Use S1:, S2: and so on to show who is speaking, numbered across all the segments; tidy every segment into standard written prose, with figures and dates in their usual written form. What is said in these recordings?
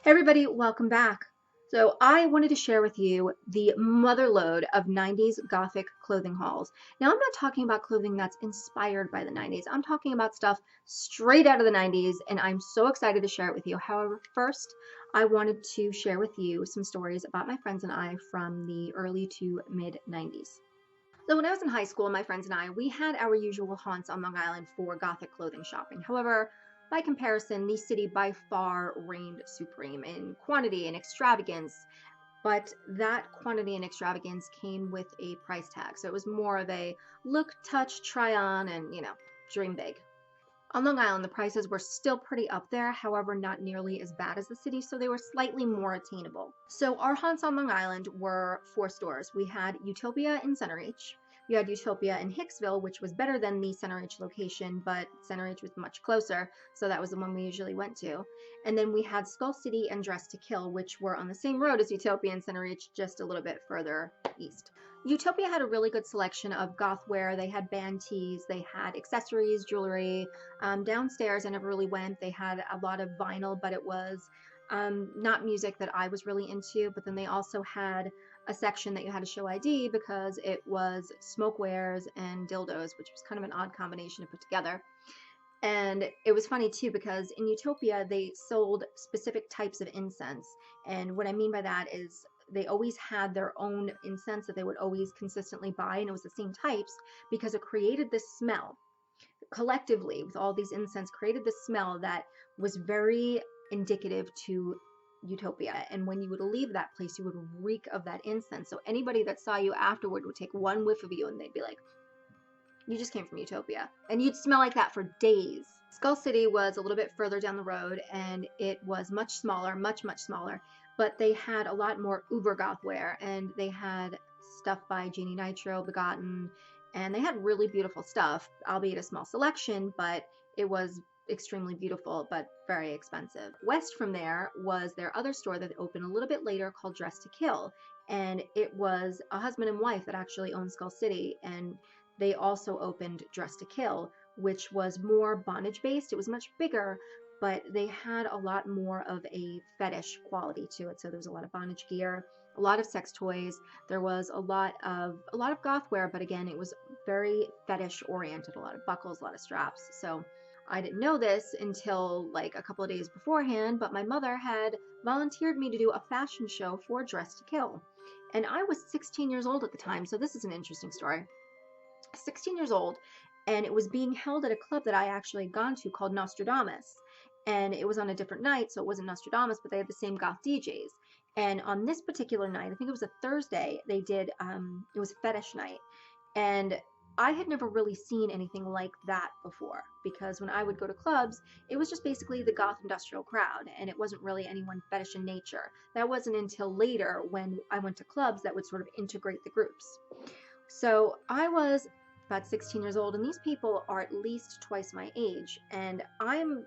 S1: Hey everybody, welcome back. So I wanted to share with you the motherload of 90s Gothic clothing hauls. Now I'm not talking about clothing that's inspired by the 90s. I'm talking about stuff straight out of the 90s and I'm so excited to share it with you. However, first I wanted to share with you some stories about my friends and I from the early to mid 90s. So when I was in high school, my friends and I, we had our usual haunts on Long Island for Gothic clothing shopping. However, by comparison, the city by far reigned supreme in quantity and extravagance, but that quantity and extravagance came with a price tag. So it was more of a look, touch, try on, and, dream big. On Long Island, the prices were still pretty up there, however, not nearly as bad as the city, so they were slightly more attainable. So our haunts on Long Island were four stores. We had Utopia in Center H. We had Utopia in Hicksville, which was better than the Center H location, but Center H was much closer, so that was the one we usually went to. And then we had Skull City and Dress to Kill, which were on the same road as Utopia and Center H, just a little bit further east. Utopia had a really good selection of goth wear. They had band tees, they had accessories, jewelry. Downstairs, I never really went. They had a lot of vinyl, but it was not music that I was really into. But then they also had a section that you had to show ID because it was smokewares and dildos, which was kind of an odd combination to put together. And it was funny too because in Utopia they sold specific types of incense. And what I mean by that is they always had their own incense that they would always consistently buy, and it was the same types because it created this smell collectively with all these incense, created this smell that was very indicative to Utopia. And when you would leave that place, you would reek of that incense. So anybody that saw you afterward would take one whiff of you and they'd be like, you just came from Utopia. And you'd smell like that for days. Skull City was a little bit further down the road and it was much smaller, much smaller, but they had a lot more uber goth wear and they had stuff by Jeannie Nitro, Begotten, and they had really beautiful stuff, albeit a small selection, but it was extremely beautiful but very expensive. West from there was their other store that opened a little bit later called Dress to Kill, and it was a husband and wife that actually owned Skull City, and they also opened Dress to Kill, which was more bondage based. It was much bigger, but they had a lot more of a fetish quality to it. So there was a lot of bondage gear, a lot of sex toys. There was a lot of goth wear, but again, it was very fetish oriented, a lot of buckles, a lot of straps. So I didn't know this until like a couple of days beforehand, but my mother had volunteered me to do a fashion show for Dress to Kill. And I was 16 years old at the time, so this is an interesting story. 16 years old, and it was being held at a club that I actually had gone to called Nostradamus. And it was on a different night, so it wasn't Nostradamus, but they had the same goth DJs. And on this particular night, I think it was a Thursday, they did, it was fetish night. And I had never really seen anything like that before because when I would go to clubs, it was just basically the goth industrial crowd and it wasn't really anyone fetish in nature. That wasn't until later when I went to clubs that would sort of integrate the groups. So I was about 16 years old, and these people are at least twice my age, and I'm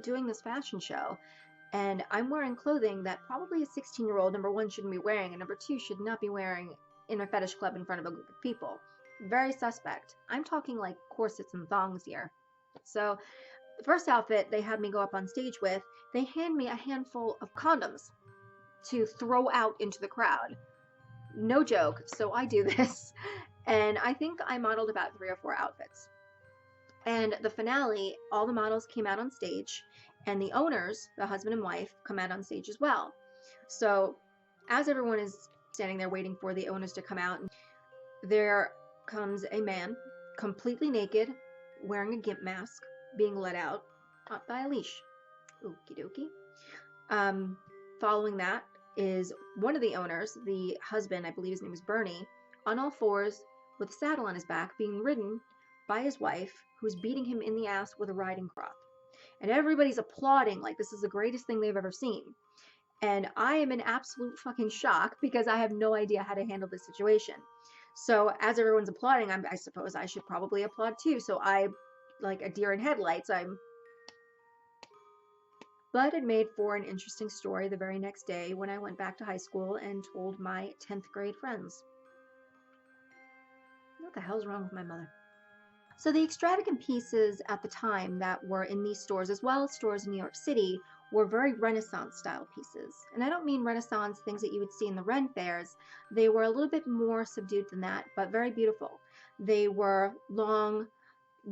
S1: doing this fashion show, and I'm wearing clothing that probably a 16-year-old, number one, shouldn't be wearing, and number two, should not be wearing in a fetish club in front of a group of people. Very suspect. I'm talking like corsets and thongs here. So the first outfit they had me go up on stage with, they hand me a handful of condoms to throw out into the crowd. No joke. So I do this, and I think I modeled about 3 or 4 outfits. And the finale, all the models came out on stage, and the owners, the husband and wife, come out on stage as well. So as everyone is standing there waiting for the owners to come out, there comes a man, completely naked, wearing a gimp mask, being led out by a leash. Okie dokie. Following that is one of the owners, the husband, I believe his name was Bernie, on all fours with a saddle on his back, being ridden by his wife, who's beating him in the ass with a riding crop. And everybody's applauding like this is the greatest thing they've ever seen. And I am in absolute fucking shock because I have no idea how to handle this situation. So as everyone's applauding, I suppose I should probably applaud too. So I, like a deer in headlights, but it made for an interesting story the very next day when I went back to high school and told my 10th grade friends. What the hell's wrong with my mother? So the extravagant pieces at the time that were in these stores, as well as stores in New York City, were very Renaissance style pieces. And I don't mean Renaissance things that you would see in the Ren fairs. They were a little bit more subdued than that, but very beautiful. They were long,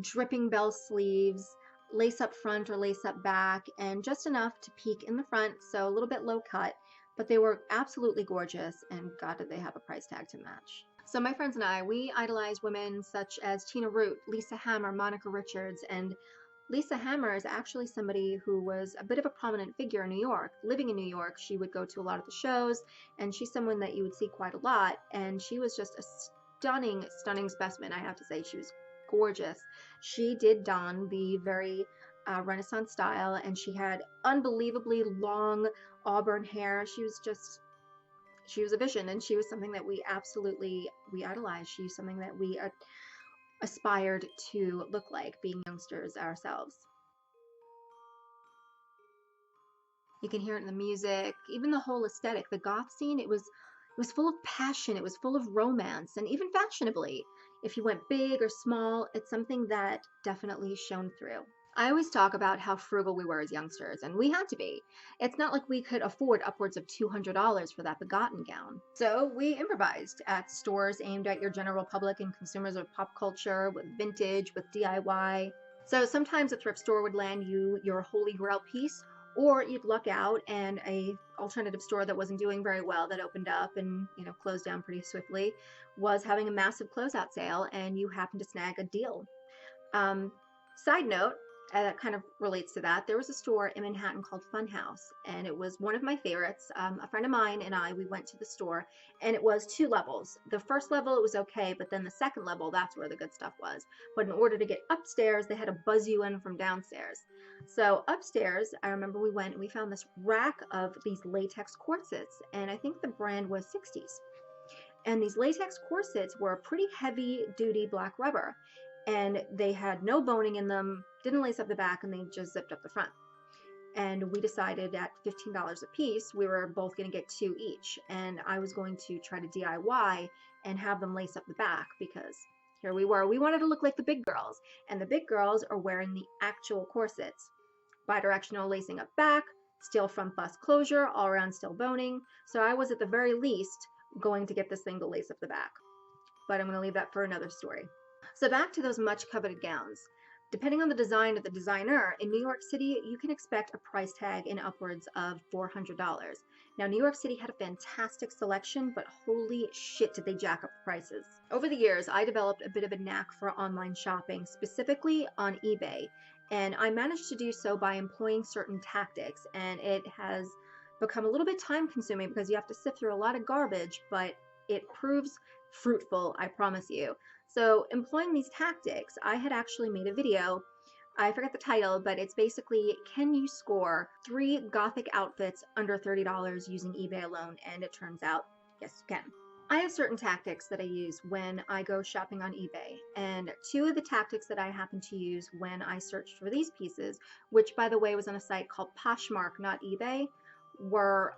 S1: dripping bell sleeves, lace up front or lace up back, and just enough to peek in the front, so a little bit low cut, but they were absolutely gorgeous, and God, did they have a price tag to match. So my friends and I, we idolize women such as Tina Root, Lisa Hammer, Monica Richards, and Lisa Hammer is actually somebody who was a bit of a prominent figure in New York. Living in New York, she would go to a lot of the shows, and she's someone that you would see quite a lot, and she was just a stunning, stunning specimen, I have to say. She was gorgeous. She did don the very Renaissance style, and she had unbelievably long auburn hair. She was a vision, and she was something that we idolized. She was something that we aspired to look like, being youngsters ourselves. You can hear it in the music, even the whole aesthetic. The goth scene, it was full of passion, it was full of romance, and even fashionably. If you went big or small, it's something that definitely shone through. I always talk about how frugal we were as youngsters, and we had to be. It's not like we could afford upwards of $200 for that Begotten gown. So we improvised at stores aimed at your general public and consumers of pop culture, with vintage, with DIY. So sometimes a thrift store would land you your holy grail piece, or you'd luck out and a alternative store that wasn't doing very well, that opened up and closed down pretty swiftly, was having a massive closeout sale, and you happened to snag a deal. Side note, that kind of relates to that. There was a store in Manhattan called Funhouse, and it was one of my favorites. A friend of mine and we went to the store, and it was 2 levels. The first level, it was okay, but then the second level, that's where the good stuff was. But in order to get upstairs, they had to buzz you in from downstairs. So upstairs, I remember we went and we found this rack of these latex corsets, and I think the brand was 60s. And these latex corsets were pretty heavy duty black rubber, and they had no boning in them, didn't lace up the back, and they just zipped up the front. And we decided at $15 a piece, we were both going to get 2 each, and I was going to try to DIY and have them lace up the back, because here we wanted to look like the big girls, and the big girls are wearing the actual corsets. Bidirectional lacing up back, steel front bust closure, all around steel boning. So I was at the very least going to get this thing to lace up the back. But I'm going to leave that for another story. So back to those much coveted gowns. Depending on the design of the designer, in New York City, you can expect a price tag in upwards of $400. Now, New York City had a fantastic selection, but holy shit did they jack up the prices. Over the years, I developed a bit of a knack for online shopping, specifically on eBay, and I managed to do so by employing certain tactics, and it has become a little bit time consuming because you have to sift through a lot of garbage, but it proves fruitful, I promise you. So employing these tactics, I had actually made a video. I forget the title, but it's basically, can you score 3 Gothic outfits under $30 using eBay alone? And it turns out, yes, you can. I have certain tactics that I use when I go shopping on eBay, and 2 of the tactics that I happen to use when I searched for these pieces, which by the way was on a site called Poshmark, not eBay, were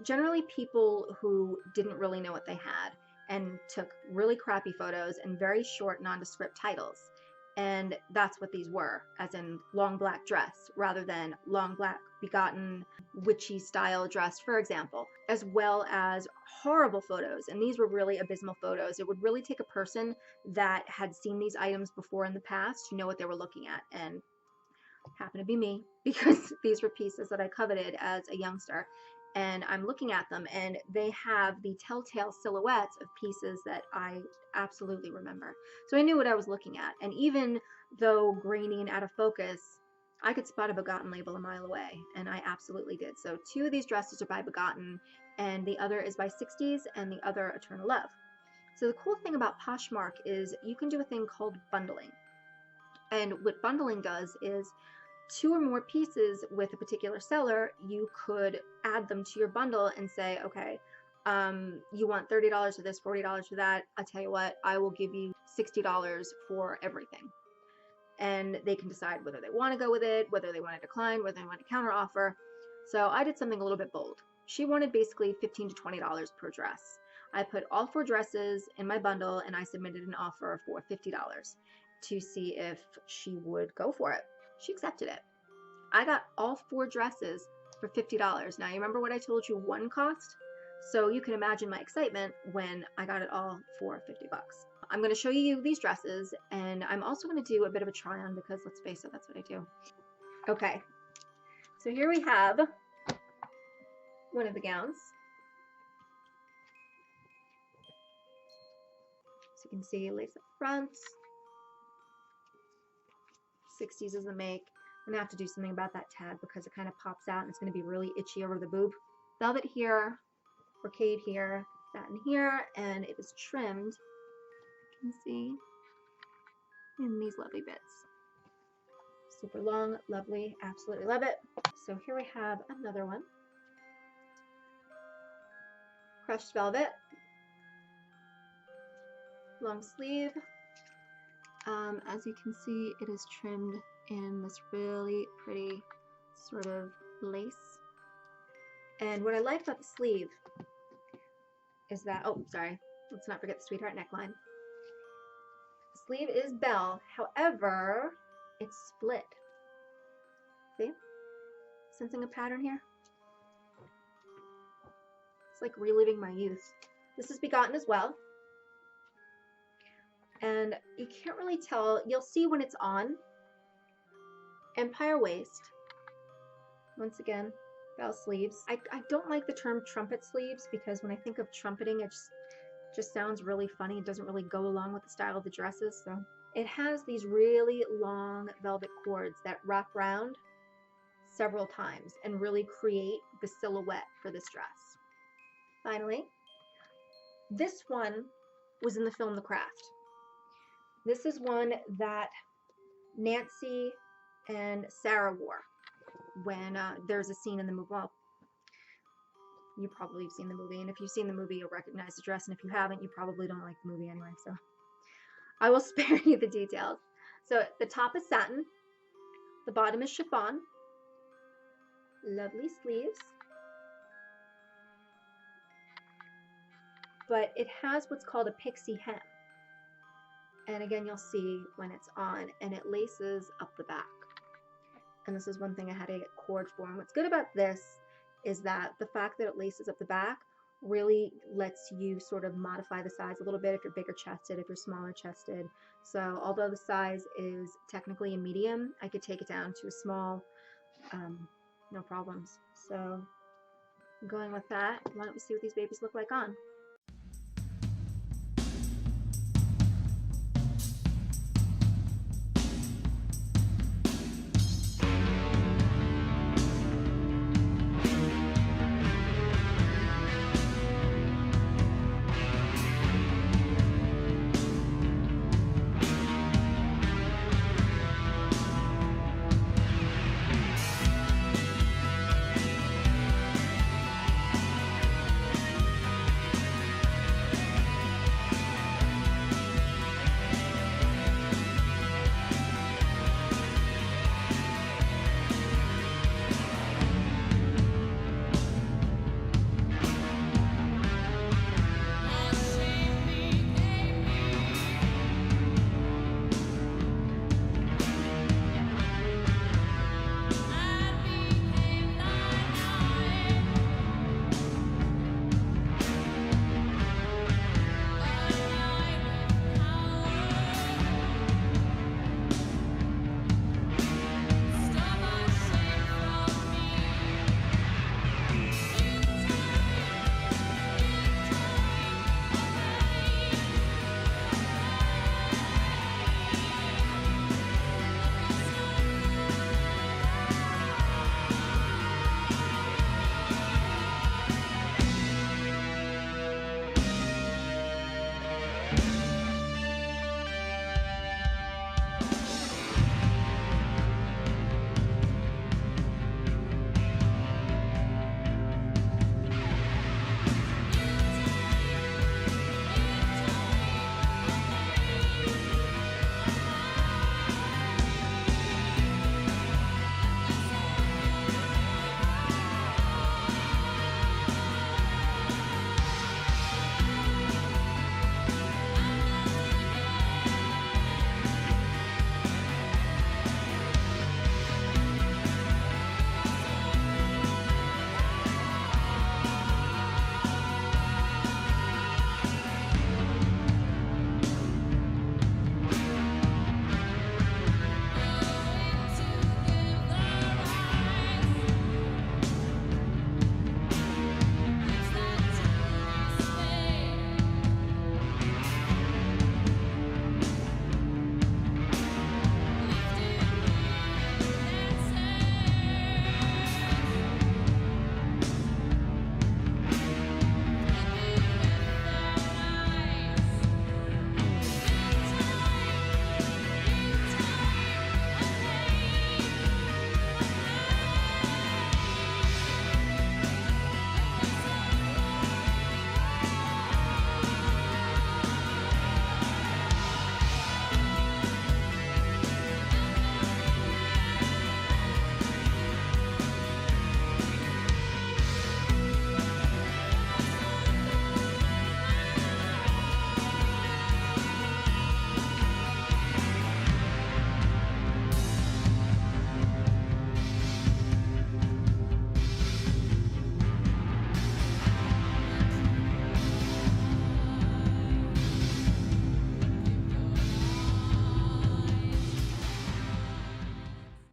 S1: generally people who didn't really know what they had and took really crappy photos and very short nondescript titles. And that's what these were, as in long black dress, rather than long black Begotten witchy style dress, for example, as well as horrible photos. And these were really abysmal photos. It would really take a person that had seen these items before in the past to know what they were looking at. And happened to be me, because these were pieces that I coveted as a youngster. And I'm looking at them, and they have the telltale silhouettes of pieces that I absolutely remember. So I knew what I was looking at. And even though grainy and out of focus, I could spot a Begotten label a mile away, and I absolutely did. So 2 of these dresses are by Begotten, and the other is by 60s, and the other Eternal Love. So the cool thing about Poshmark is you can do a thing called bundling. And what bundling does is 2 or more pieces with a particular seller, you could add them to your bundle and say, okay, you want $30 for this, $40 for that. I'll tell you what, I will give you $60 for everything. And they can decide whether they want to go with it, whether they want to decline, whether they want to counter offer. So I did something a little bit bold. She wanted basically $15 to $20 per dress. I put all 4 dresses in my bundle, and I submitted an offer for $50 to see if she would go for it. She accepted it. I got all 4 dresses for $50. Now, you remember what I told you one cost? So you can imagine my excitement when I got it all for 50 bucks. I'm going to show you these dresses, and I'm also going to do a bit of a try on because let's face it, that's what I do. Okay, so here we have one of the gowns. So you can see lace up fronts. 60s is the make. I'm gonna have to do something about that tag because it kind of pops out and it's gonna be really itchy over the boob. Velvet here, brocade here, satin here, and it is trimmed, you can see, in these lovely bits. Super long, lovely, absolutely love it. So here we have another one. Crushed velvet, long sleeve. As you can see, it is trimmed in this really pretty sort of lace. And what I like about the sleeve is that, oh, sorry, let's not forget the sweetheart neckline. The sleeve is bell, however, it's split. See? Sensing a pattern here? It's like reliving my youth. This is begotten as well. And you can't really tell, you'll see when it's on. Empire waist. Once again, bell sleeves. I don't like the term trumpet sleeves because when I think of trumpeting, it just sounds really funny. It doesn't really go along with the style of the dresses. So it has these really long velvet cords that wrap around several times and really create the silhouette for this dress. Finally, this one was in the film The Craft. This is one that Nancy and Sarah wore when there's a scene in the movie. Well, you probably have seen the movie, and if you've seen the movie, you'll recognize the dress, and if you haven't, you probably don't like the movie anyway, so I will spare you the details. So the top is satin, the bottom is chiffon, lovely sleeves, but it has what's called a pixie hem. And again, you'll see when it's on, and it laces up the back. And this is one thing I had to get cord for. And what's good about this is that the fact that it laces up the back really lets you sort of modify the size a little bit if you're bigger chested, if you're smaller chested. So although the size is technically a medium, I could take it down to a small, no problems. So going with that, why don't we see what these babies look like on?